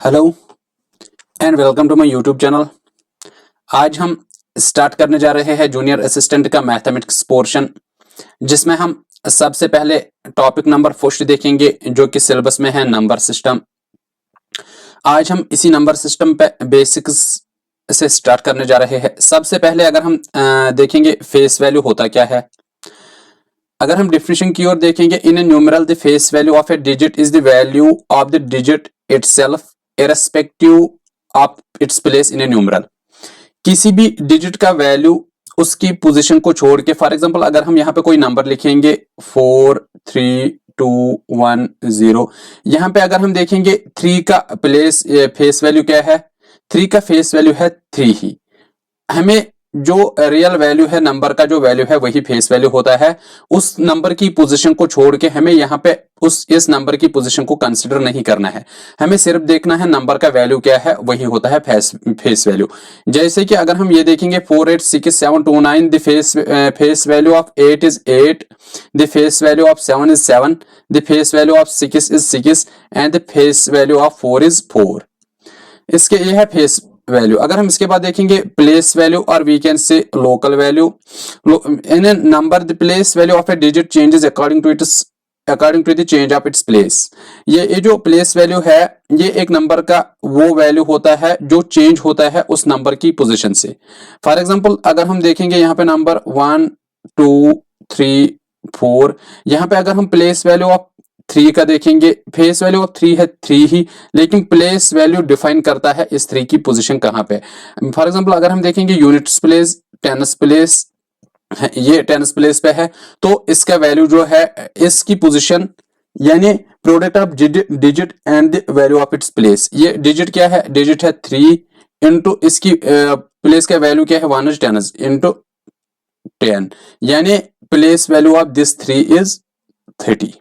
Hello and welcome to my YouTube channel. आज हम start करने जा रहे हैं जूनियर असिस्टेंट का मैथमेटिक्स पोर्शन, जिसमें हम सबसे पहले टॉपिक नंबर फर्स्ट देखेंगे जो कि सिलेबस में है नंबर सिस्टम। आज हम इसी नंबर सिस्टम पे बेसिक्स से स्टार्ट करने जा रहे हैं। सबसे पहले अगर हम देखेंगे फेस वैल्यू होता क्या है। अगर हम डिफिनेशन की ओर देखेंगे, in a numeral the face value of a digit is the value of the digit itself irrespective of its place in a numeral. किसी भी डिजिट का वैल्यू उसकी पोजीशन को छोड़ के, फॉर एग्जांपल अगर हम यहाँ पे कोई नंबर लिखेंगे 43210, यहाँ पे अगर हम देखेंगे 3 का फेस वैल्यू क्या है, 3 का फेस वैल्यू है 3 ही। हमें जो रियल वैल्यू है, नंबर का जो वैल्यू है वही फेस वैल्यू होता है। उस नंबर की पोजीशन को छोड़ के हमें यहाँ पे इस नंबर की पोजीशन को कंसीडर नहीं करना है। हमें सिर्फ देखना है नंबर का वैल्यू क्या है, वही होता है फेस वैल्यू। जैसे कि अगर हम ये देखेंगे 486729, the face value of 8 is 8, the face value of 7 is 7, the face value of 6 is 6 and the face value of 4 is 4। इसके ये है फेस वैल्यू। अगर हम इसके बाद देखेंगे प्लेस वैल्यू और we can say local value. In a number the place value of a digit changes according to the change of its place. ये जो प्लेस वैल्यू है, ये एक नंबर का वो वैल्यू होता है जो चेंज होता है उस नंबर की पोजीशन से। फॉर एग्जांपल अगर हम देखेंगे यहाँ पे नंबर 1 2 3 4, यहाँ पे अगर हम प्लेस वैल्यू ऑफ 3 का देखेंगे, फेस वैल्यू ऑफ 3 है 3 ही, लेकिन प्लेस वैल्यू डिफाइन करता है इस 3 की पोजीशन कहाँ पे। फॉर एग्जांपल अगर हम देखेंगे यूनिट्स प्लेस, टेंस प्लेस, ये टेंस प्लेस पे है, तो इसका वैल्यू जो है इसकी पोजीशन यानी product of digit and the value of its place. ये डिजिट क्या है, डिजिट है 3 इंटू इसकी प्लेस का वैल्यू क्या है 1 इज 10 इंटू 10, यानी place value of this 3 is 30।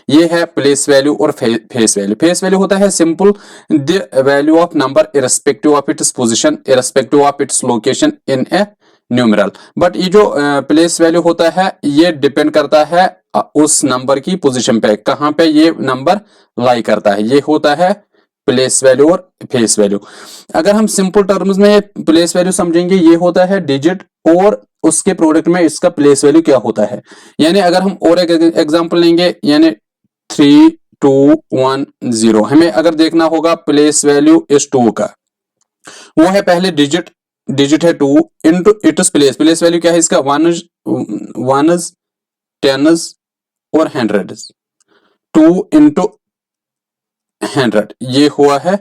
ये है प्लेस वैल्यू और फेस वैल्यू। फेस वैल्यू होता है simple the value of number irrespective of its position, irrespective of its location in a numeral. But ये जो प्लेस वैल्यू होता है ये डिपेंड करता है उस नंबर की पोजीशन पे, कहां पे ये नंबर लाई करता है। ये होता है प्लेस वैल्यू और फेस वैल्यू। अगर हम सिंपल टर्म्स में प्लेस वैल्यू समझेंगे, ये होता है डिजिट और उसके प्रोडक्ट में इसका प्लेस वैल्यू क्या होता है। यानी अगर हम और एक एग्जांपल लेंगे, यानी 3210, हमें अगर देखना होगा प्लेस वैल्यू इस 2 का, वो है पहले डिजिट है 2 इंटू इट्स प्लेस वैल्यू क्या है इसका 1 इज 10 और 100, 2 इंटू 100, ये हुआ है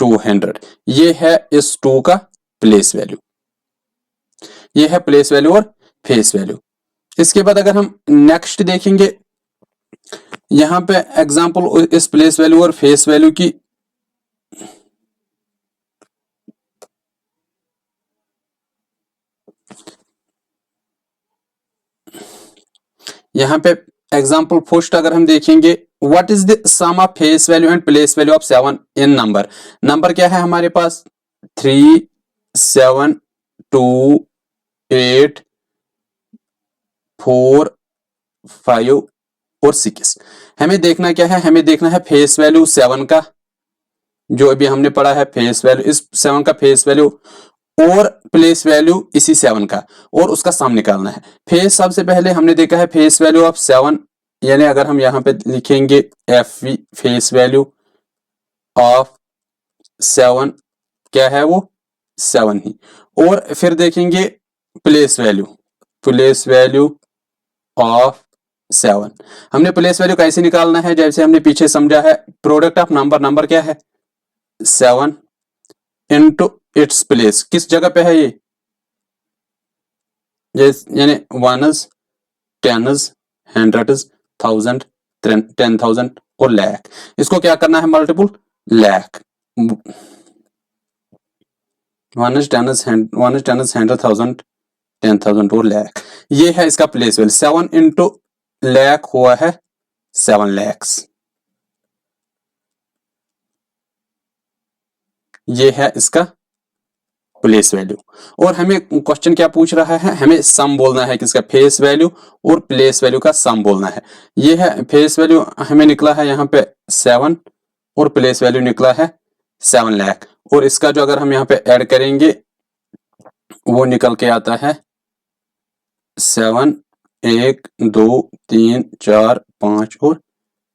200। ये है इस 2 का प्लेस वैल्यू, ये है प्लेस वैल्यू और फेस वैल्यू। इसके बाद अगर हम नेक्स्ट देखेंगे, यहां पे एग्जांपल इस प्लेस वैल्यू और फेस वैल्यू की यहां पे एग्जांपल फर्स्ट अगर हम देखेंगे, what is the sum of face value and place value of 7 in number. Number क्या है हमारे पास 3 7 2 8 4 5 और 6। हमें देखना क्या है, हमें देखना है फेस वैल्यू 7 का, जो अभी हमने पढ़ा है फेस वैल्यू, इस 7 का फेस वैल्यू और प्लेस वैल्यू इसी 7 का, और उसका सम निकालना है। फेस सबसे पहले हमने देखा है फेस वैल्यू ऑफ 7, यानी अगर हम यहाँ पे लिखेंगे एफ फेस वैल्यू ऑफ 7 क्या है वो 7 ही, और फिर देखेंगे प्लेस वैल्यू ऑफ 7। हमने प्लेस वैल्यू कैसे निकालना है, जैसे हमने पीछे समझा है, प्रोडक्ट ऑफ नंबर क्या है 7 इंटू इट्स प्लेस, किस जगह पे है ये, यानी 1 10 100 1000 10,000 और लाख। इसको क्या करना है मल्टीपल लाख, 1 10 100,000 10,000 और लाख। ये है इसका प्लेस वैल्यू। 7 इंटू लाख हुआ है 7 lakhs। ये है इसका प्लेस वैल्यू। और हमें क्वेश्चन क्या पूछ रहा है, हमें सम बोलना है, किसका फेस वैल्यू और प्लेस वैल्यू का सम बोलना है। ये है फेस वैल्यू, हमें निकला है यहाँ पे 7 और प्लेस वैल्यू निकला है 7 लाख। और इसका जो अगर हम यहाँ पे ऐड करेंगे वो निकल के आता है 7, 1, 2, 3, 4, 5 और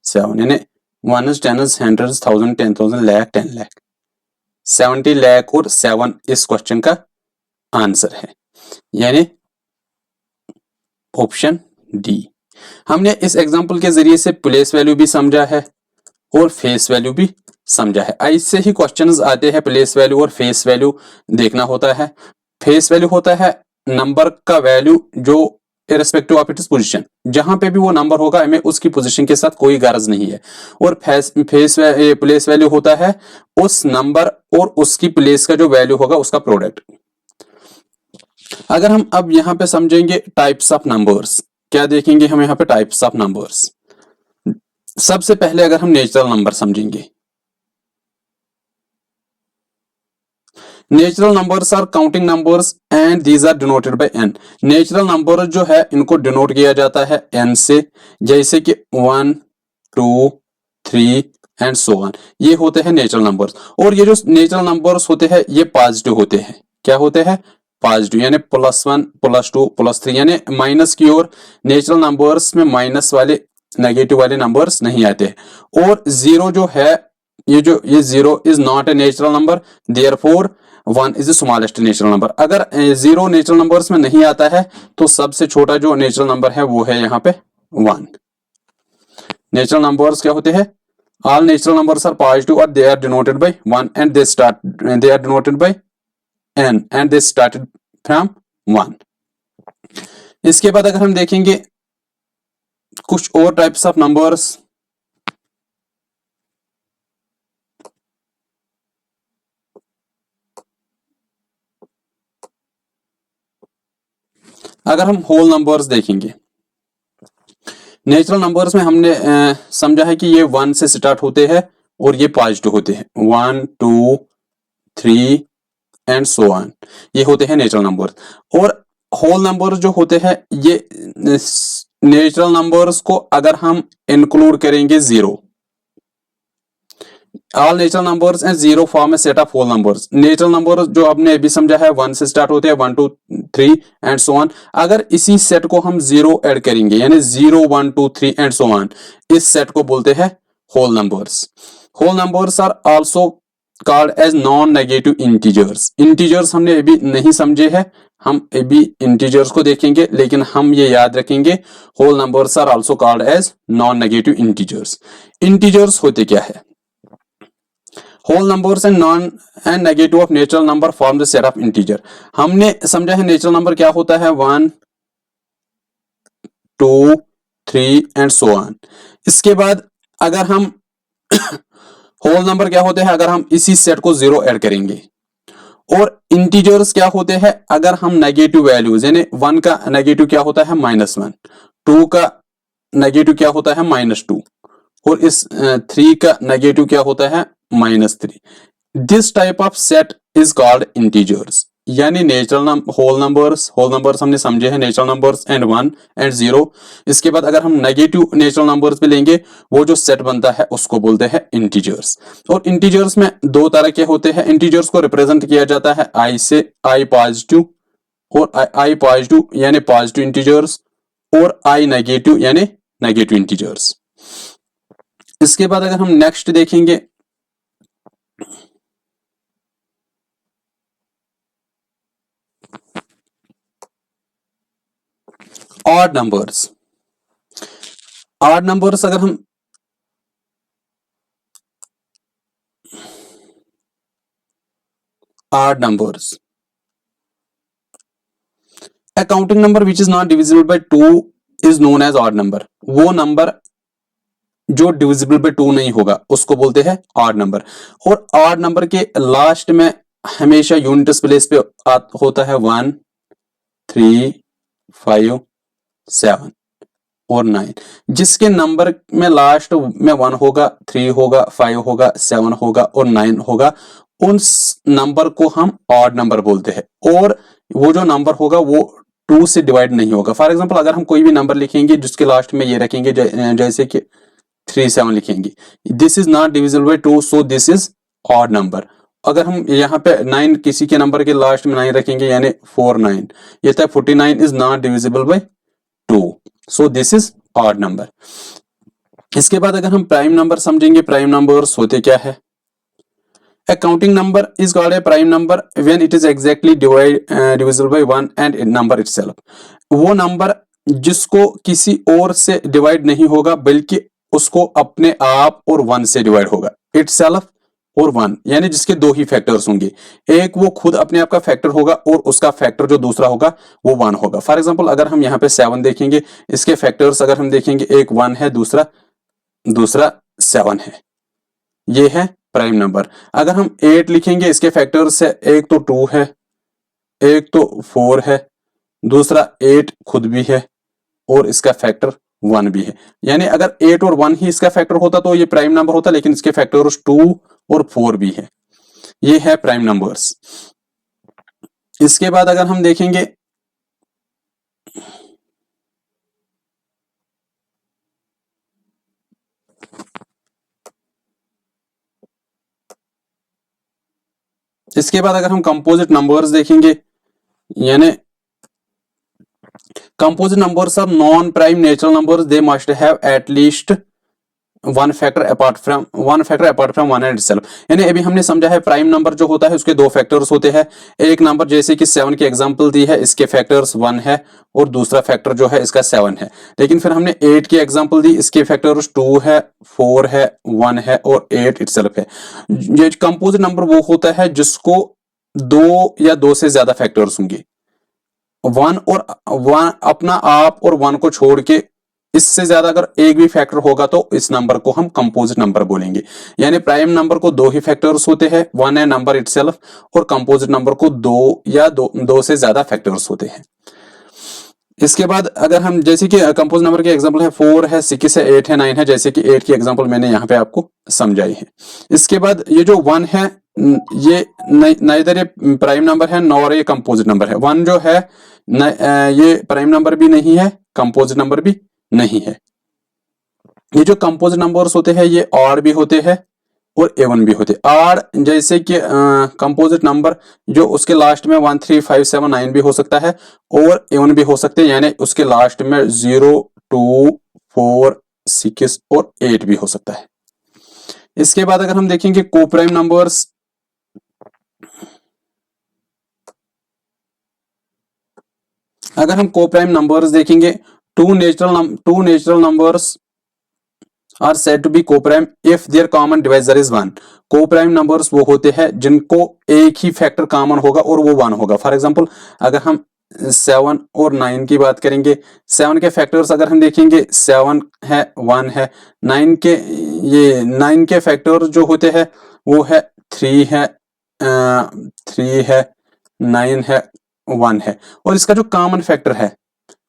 7, यानी 1s, 10s, 100s, 1000, 10,000, lakh, 10 lakh, 70 lakh और 7 इस क्वेश्चन का आंसर है, यानी ऑप्शन डी। हमने इस एग्जांपल के जरिए से प्लेस वैल्यू भी समझा है और फेस वैल्यू भी समझा है। ऐसे ही क्वेश्चंस आते हैं, प्लेस वैल्यू और फेस वैल्यू देखना होता है। फेस वैल्यू होता है नंबर का वैल्यू जो इररिस्पेक्टिव ऑफ इट्स पोजीशन, जहां पे भी वो नंबर होगा हमें उसकी पोजीशन के साथ कोई गर्ज नहीं है। और प्लेस वैल्यू होता है उस नंबर और उसकी प्लेस का जो वैल्यू होगा उसका प्रोडक्ट। अगर हम अब यहाँ पे समझेंगे टाइप्स ऑफ नंबर्स, क्या देखेंगे हम यहाँ पे टाइप्स ऑफ नंबर्स। सबसे पहले अगर हम नेचुरल नंबर समझेंगे, natural numbers are counting numbers and these are denoted by N. Natural number जो है इनको डिनोट किया जाता है एन से, जैसे कि 1, 2, 3 एंड सो ऑन, ये होते हैं नेचुरल नंबर्स। और ये जो नेचुरल नंबर्स होते हैं ये पॉजिटिव होते हैं। क्या होते हैं? पॉजिटिव, यानी +1, +2, +3, यानी माइनस की ओर। नेचुरल नंबर्स में माइनस वाले, नेगेटिव वाले नंबर्स नहीं आते। और जीरो जो है, ये zero is not a natural number, therefore 1 is the smallest natural number. अगर जीरो नेचुरल नंबर्स में नहीं आता है तो सबसे छोटा जो नेचुरल नंबर है वो है यहाँ पे 1। नेचुरल नंबर्स क्या होते हैं? All natural numbers are positive और they are denoted by 1 and they are denoted by n and they started from 1। इसके बाद अगर हम देखेंगे कुछ और टाइप्स ऑफ नंबर्स, अगर हम होल नंबर्स देखेंगे, नेचुरल नंबर्स में हमने समझा है कि ये 1 से स्टार्ट होते हैं और ये पॉजिटिव होते हैं, 1, 2, 3 एंड सो ऑन, ये होते हैं नेचुरल नंबर्स। और होल नंबर्स जो होते हैं ये नेचुरल नंबर्स को अगर हम इंक्लूड करेंगे zero, all natural numbers and zero form a set of whole numbers. Natural numbers जो आपने अभी समझा है 1 से स्टार्ट होते हैं, 1, 2, 3 एंड सो ऑन। अगर इसी सेट को हम जीरो ऐड करेंगे, यानी 0, 1, 2, 3 एंड सो ऑन, इस सेट को बोलते हैं whole numbers. Whole numbers are also called as non negative integers. Integers हमने अभी नहीं समझे हैं, हम अभी इंटीजर्स को देखेंगे, लेकिन हम ये याद रखेंगे whole numbers are also called as non negative integers. Integers होते क्या है? Whole numbers and non and negative of natural number form the set of integer. हमने समझा है नेचुरल नंबर क्या होता है, 1, 2, 3 एंड सो ऑन। इसके बाद अगर हम होल नंबर क्या होते हैं अगर हम इसी सेट को जीरो ऐड करेंगे। और इंटीजर्स क्या होते हैं अगर हम नेगेटिव वैल्यूज, यानी 1 का नेगेटिव क्या होता है -1, 2 का नेगेटिव क्या होता है -2 और इस 3 का नेगेटिव क्या होता है -3। This type of set is called integers. यानी नेचुरल होल नंबर्स हमने समझे हैं, नेचुरल नंबर्स एंड 1 एंड 0। इसके बाद अगर हम नेगेटिव नेचुरल नंबर्स पे लेंगे, वो जो सेट बनता है उसको बोलते हैं इंटीजर्स। और इंटीजर्स में दो तरह के होते हैं। इंटीजर्स को रिप्रेजेंट किया जाता है आई से, आई पॉजिटिव और आई पॉजिटिव यानी पॉजिटिव इंटीजर्स, और आई नेगेटिव यानी नेगेटिव इंटीजर्स। इसके बाद अगर हम नेक्स्ट देखेंगे, ऑड नंबर्स। ऑड नंबर्स अगर हम odd numbers, a counting number which is not divisible by 2 is known as odd number। वो नंबर जो डिविजिबल बाय 2 नहीं होगा उसको बोलते हैं ऑड नंबर। और ऑड नंबर के लास्ट में हमेशा यूनिट्स प्लेस पे होता है 1, 3, 5, 7 और 9। जिसके नंबर में लास्ट में 1 होगा, 3 होगा, 5 होगा, 7 होगा और 9 होगा, उन नंबर को हम ऑड नंबर बोलते हैं। और वो जो नंबर होगा वो 2 से डिवाइड नहीं होगा। फॉर एग्जांपल अगर हम कोई भी नंबर लिखेंगे जिसके लास्ट में ये रखेंगे, जैसे कि 37 लिखेंगे। This is not divisible by 2, so this is odd number. अगर हम यहाँ पे 9 किसी के नंबर के लास्ट में 9 रखेंगे यानी 49, ये था 49 is not divisible by 2, so this is odd number. इसके बाद अगर हम प्राइम नंबर समझेंगे, प्राइम नंबर्स होते क्या है? A counting number is called a prime number when it is exactly divisible by 1 and a number itself। वो number जिसको किसी और से डिवाइड नहीं होगा बल्कि उसको अपने आप और 1 से डिवाइड होगा। itself और 1 यानी जिसके दो ही फैक्टर्स होंगे, एक वो खुद अपने आप का फैक्टर होगा और उसका फैक्टर जो दूसरा होगा वो 1 होगा। फॉर एग्जांपल अगर हम यहाँ पे 7 देखेंगे, इसके फैक्टर्स अगर हम देखेंगे, एक 1 है, दूसरा 7 है, ये है प्राइम नंबर। अगर हम 8 लिखेंगे, इसके फैक्टर्स है, एक तो 2 है, एक तो 4 है, दूसरा 8 खुद भी है और इसका फैक्टर 1 भी है। यानी अगर 8 और 1 ही इसका फैक्टर होता तो ये प्राइम नंबर होता, लेकिन इसके फैक्टर्स 2 और 4 भी है। ये है प्राइम नंबर्स। इसके बाद अगर हम देखेंगे अगर हम कंपोजिट नंबर्स देखेंगे, यानी composite numbers are non-prime natural numbers, they must have at least one factor apart from one and itself। यानी अभी हमने समझा है प्राइम नंबर जो होता है उसके दो फैक्टर्स होते हैं। एक नंबर जैसे कि 7 की एग्जांपल दी है, इसके फैक्टर्स 1 है और दूसरा फैक्टर जो है इसका 7 है। लेकिन फिर हमने 8 की एग्जांपल दी, इसके फैक्टर्स 2 है, 4 है, 1 है और 8 इटसेल्फ है। ये कंपोजिट नंबर वो होता है जिसको 2 या 2 से ज्यादा फैक्टर्स होंगे, 1 अपना आप और 1 को छोड़ के इससे ज्यादा अगर एक भी फैक्टर होगा तो इस नंबर को हम कंपोजिट नंबर बोलेंगे। यानी प्राइम नंबर को 2 ही फैक्टर्स होते हैं, 1 है नंबर इटसेल्फ, और कंपोजिट नंबर को 2 या 2 से ज्यादा फैक्टर्स होते हैं। इसके बाद अगर हम जैसे कि कंपोजिट नंबर के एग्जांपल है 4 है, 6 है, 8 है, 9 है, जैसे कि 8 की एग्जांपल मैंने यहाँ पे आपको समझाई है। इसके बाद ये जो 1 है, ये नाइदर ये प्राइम नंबर है नॉर ये कंपोजिट नंबर है। 1 जो है ये प्राइम नंबर भी नहीं है, कंपोजिट नंबर भी नहीं है। ये जो कंपोजिट नंबर्स होते हैं ये ऑड भी होते हैं और एवन भी होते हैं। ऑड जैसे कि कंपोजिट नंबर जो उसके लास्ट में 1 3 5 7 9 भी हो सकता है और एवन भी हो सकते हैं, यानी उसके लास्ट में 0 2 4 6 और 8 भी हो सकता है। इसके बाद अगर हम देखेंगे कोप्राइम नंबर्स, अगर हम कोप्राइम नंबर्स देखेंगे, two natural numbers are said to be coprime if their common divisor is 1। Coprime numbers वो होते हैं जिनको एक ही फैक्टर कॉमन होगा और वो 1 होगा। फॉर एग्जांपल अगर हम 7 और 9 की बात करेंगे, 7 के फैक्टर्स अगर हम देखेंगे, 7 है, 1 है, 9 के फैक्टर जो होते हैं वो है 3 है, 9 है, 1 है, और इसका जो कॉमन फैक्टर है,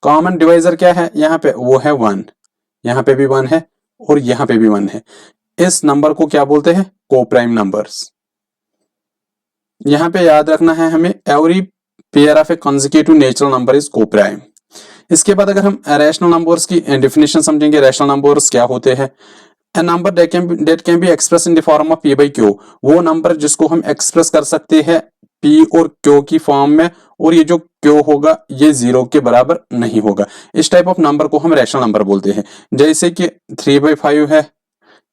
कॉमन डिवाइजर क्या है यहाँ पे, वो है 1। यहाँ पे भी 1 है और यहाँ पे भी 1 है। इस नंबर को क्या बोलते हैं? Coprime numbers. यहाँ पे याद रखना है हमें, every pair of A consecutive natural number is coprime. इसके बाद अगर हम रैशनल नंबर्स की डेफिनेशन समझेंगे, रैशनल नंबर्स क्या होते हैं? A number that can be expressed in the form of p by q, वो नंबर जिसको हम एक्सप्रेस कर सकते हैं p और q की फॉर्म में, और ये जो q होगा ये 0 के बराबर नहीं होगा। इस टाइप ऑफ नंबर को हम रैशनल नंबर बोलते हैं। जैसे कि 3/5 है,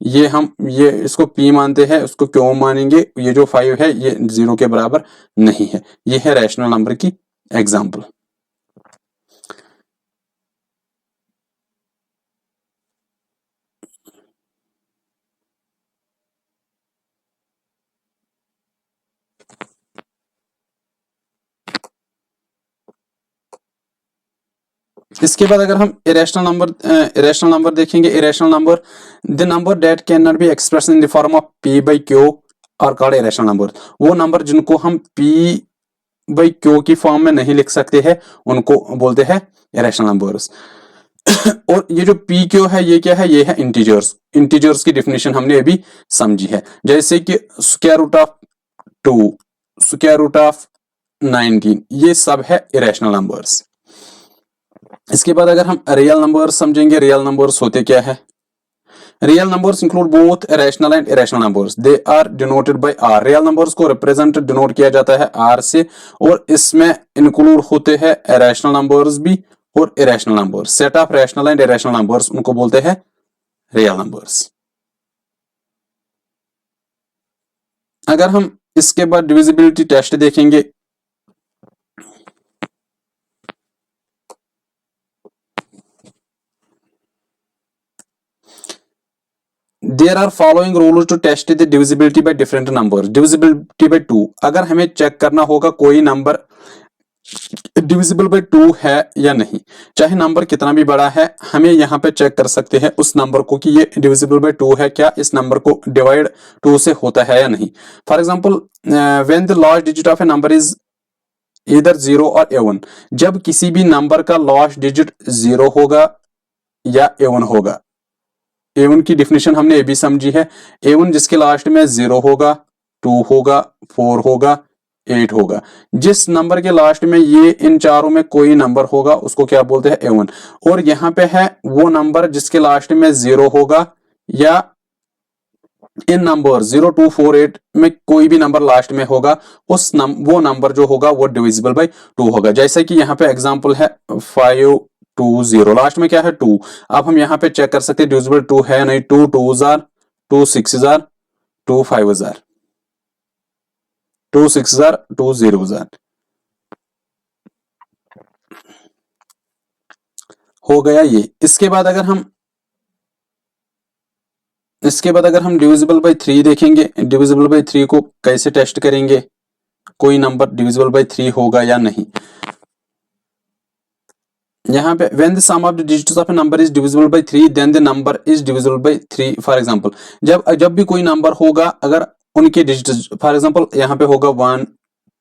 ये इसको p मानते हैं, उसको q मानेंगे, ये जो 5 है ये 0 के बराबर नहीं है। ये है रैशनल नंबर की एग्जाम्पल। इसके बाद अगर हम इरेशनल नंबर देखेंगे, irrational number, the number that can not be expressed in the form of p by q are called irrational number. वो नंबर जिनको हम p by q की फॉर्म में नहीं लिख सकते हैं उनको बोलते हैं इरेशनल नंबर्स। और ये जो p q है ये क्या है? ये है इंटीजर्स की डेफिनेशन हमने अभी समझी है। जैसे कि square root of 2, square root of 19, ये सब है इरेशनल नंबर्स। इसके बाद अगर हम रियल नंबर्स समझेंगे, रियल नंबर्स होते क्या है? Real numbers include both rational and irrational numbers, they are denoted by R. Real numbers को रिप्रेजेंट डिनोट किया जाता है आर से, और इसमें इंक्लूड होते हैं रैशनल नंबर्स भी और irrational numbers. Set of rational and irrational numbers उनको बोलते हैं रियल नंबर्स। अगर हम इसके बाद डिविजिबिलिटी टेस्ट देखेंगे, there are following rules to test the divisibility by different numbers. Divisibility by 2, अगर हमें चेक करना होगा कोई नंबर डिविजिबल बाय 2 है या नहीं, चाहे नंबर कितना भी बड़ा है, हमें यहाँ पे चेक कर सकते हैं उस नंबर को कि ये डिविजिबल बाय 2 है क्या, इस नंबर को डिवाइड 2 से होता है या नहीं। For example when the last digit of A number is either 0 और even, जब किसी भी नंबर का लास्ट डिजिट 0 होगा या even होगा। even की डिफिनेशन हमने अभी समझी है, even जिसके लास्ट में 0 होगा, 2 होगा, 4 होगा, 8 होगा। जिस नंबर के लास्ट में ये इन चारों में कोई नंबर होगा उसको क्या बोलते हैं, even। और यहाँ पे है वो नंबर जिसके लास्ट में 0 होगा या इन नंबर 0 2 4 8 में कोई भी नंबर लास्ट में होगा, वो नंबर जो होगा वो डिविजिबल बाय 2 होगा। जैसे कि यहाँ पे एग्जांपल है 5 2 0, लास्ट में क्या है 2। अब हम यहाँ पे चेक कर सकते हैं डिविजिबल 2 है नहीं। 2 2s are 2 6s are 2 5s are 2 6s are 2 0s are। हो गया ये। इसके बाद अगर हम डिविजिबल बाय 3 देखेंगे, डिविजिबल बाय 3 को कैसे टेस्ट करेंगे, कोई नंबर डिविजिबल बाय 3 होगा या नहीं। यहाँ पे when the sum of the digits of a number is divisible by 3 then the number is divisible by 3। For example जब भी कोई नंबर होगा, अगर उनके डिजिट्स, फॉर एग्जाम्पल यहाँ पे होगा 1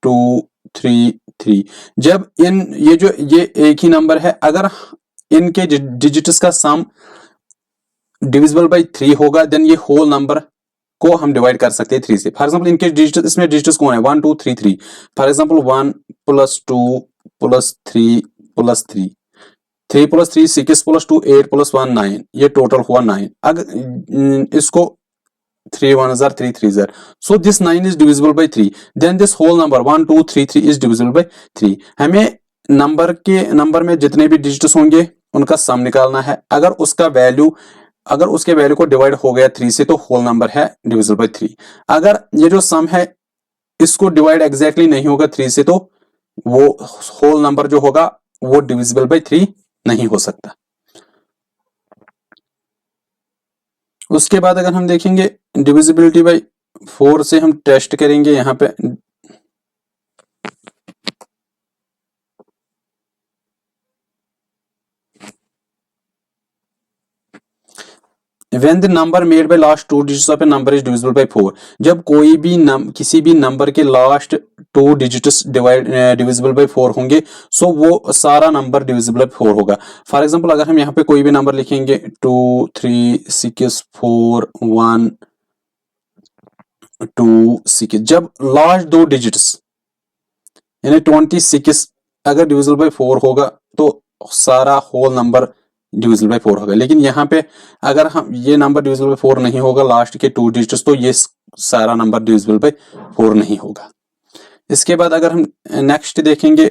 2 3 3, जब ये एक ही नंबर है, अगर इनके डिजिट्स का सम डिविजिबल बाय 3 होगा देन ये होल नंबर को हम डिवाइड कर सकते हैं 3 से। फॉर एग्जाम्पल इनके डिजिट्स, इसमें डिजिट्स कौन है 1 2 3 3। फॉर एग्जाम्पल 1 + 2 + 3 + 3, 3 + 3 6 + 2 8 + 1 9, ये टोटल हुआ 9। अगर इसको 3 1s are 3 3s are, so this 9 is divisible by 3, then this whole number 1 2 3 3 is divisible by 3। हमें नंबर में जितने भी डिजिट्स होंगे उनका सम निकालना है। अगर उसके वैल्यू को डिवाइड हो गया 3 से तो होल नंबर है डिविजिबल बाय 3। अगर ये जो सम है इसको डिवाइड एग्जैक्टली नहीं होगा 3 से, तो वो होल नंबर जो होगा वो डिविजिबल बाय 3 नहीं हो सकता। उसके बाद अगर हम देखेंगे डिविजिबिलिटी बाय 4 से हम टेस्ट करेंगे। यहाँ पे when the number made by last 2 digits of a number is divisible by 4, जब कोई भी किसी भी नंबर के लास्ट 2 डिजिट्स डिविजिबल बाय 4 होंगे, सो वो सारा नंबर डिविजिबल बाय 4 होगा। फॉर एग्जांपल अगर हम यहाँ पे कोई भी नंबर लिखेंगे 2 3 6 4 1 2 6, जब लास्ट 2 डिजिट्स यानी 26 अगर डिविजिबल बाय 4 होगा तो सारा होल नंबर डिविजिबल बाय 4 होगा। लेकिन यहाँ पे अगर हम ये नंबर डिविजिबल बाय 4 नहीं होगा लास्ट के 2 डिजिट्स, तो ये सारा नंबर डिविजिबल बाय 4 नहीं होगा। इसके बाद अगर हम नेक्स्ट देखेंगे